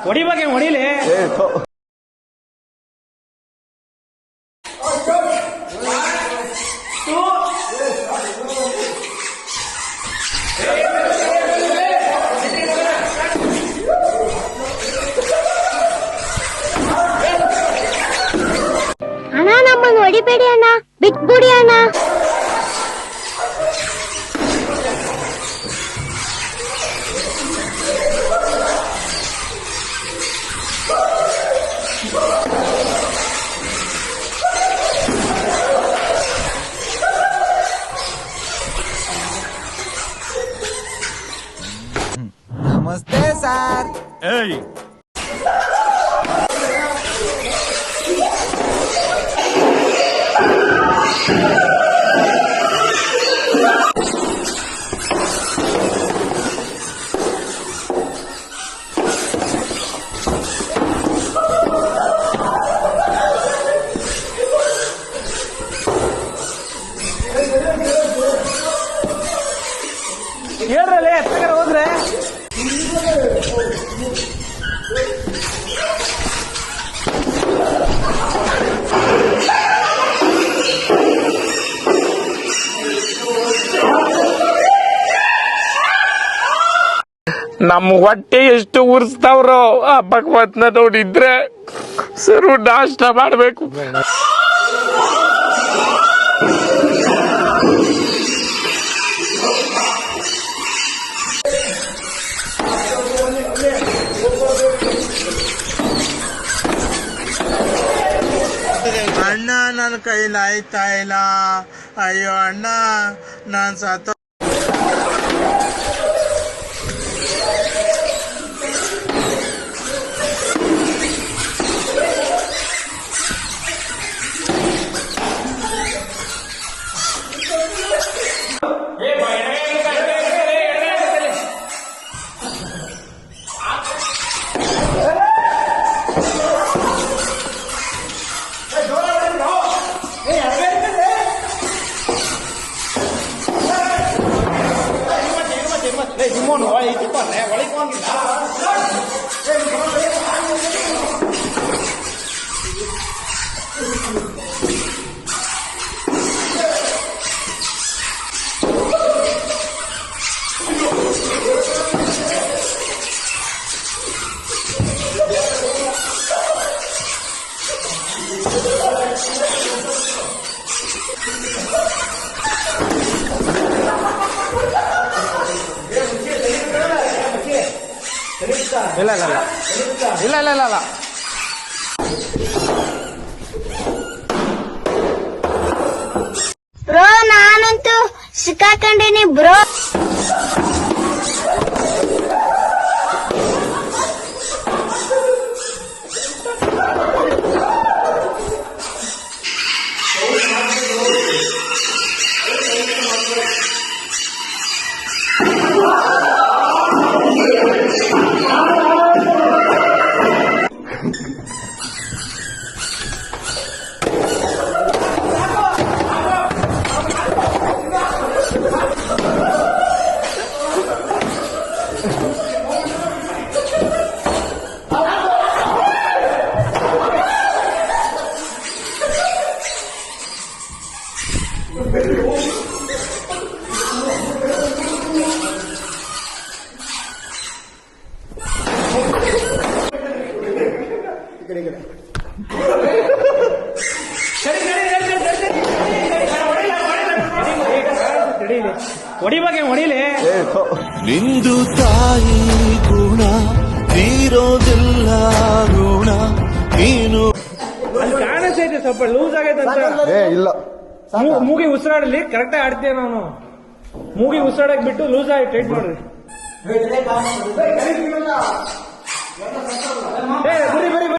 ಹೊಡಿಬೇಕು ಹೊಡಿಲಿ. ಅಣ್ಣ ನಮ್ಮನ್ನು ಹೊಡಿಬೇಡಿ ಅಣ್ಣ, ಬಿಟ್ಬಿಡಿ ಅಣ್ಣ. ನಮಸ್ತೆ ಸರ್. ಏಯ್ ಹೇಳ್ರಲ್ಲೇ ಎತ್ತಗಾರ ಹೋದ್ರೆ ನಮ್ಮ ಹೊಟ್ಟೆ ಎಷ್ಟು ಉರ್ಸ್ತಾವ್ರೋ ಆ ಭಗವತ್ನ ನೋಡಿದ್ರೆ ಸರು ನಾಷ್ಟ ಮಾಡ್ಬೇಕು. ಅಣ್ಣ ನನ್ನ ಕೈಲಿ ಆಯ್ತಾ ಇಲ್ಲ. ಅಯ್ಯೋ ಅಣ್ಣ, ನಾನ್ ಸತ್ತ. ಇಲ್ಲ ಇಲ್ಲ ಇಲ್ಲ ಇಲ್ಲ ಇಲ್ಲ ಇಲ್ಲ ಬ್ರೋ ನಾನಂತೂ ಸಿಕ್ಕಾಕೊಂಡಿನಿ ಬ್ರೋ. ಹೊಡಿಬೇಕು ಹೊಡಿಲಿ. ನಿಂದು ತಾಯಿ ಗುಣ ತೀರೋದಿಲ್ಲ ಋಣ ನೀನು. ಅಲ್ಲಿ ಕಾಣಿಸ್ತೈತೆ ಸ್ವಲ್ಪ ಲೂಸ್ ಆಗೈತೆ ಅಂತ. ಇಲ್ಲ ಮೂಗಿ ಉಸಿರಾಡಲಿ ಕರೆಕ್ಟಾಗಿ ಆಡ್ತೀಯ. ನಾನು ಮೂಗಿ ಉಸಿರಾಡಕ್ ಬಿಟ್ಟು ಲೂಸ್ ಆಗಿ ಟೈಟ್ ಮಾಡ್ರಿ. ಬರೀ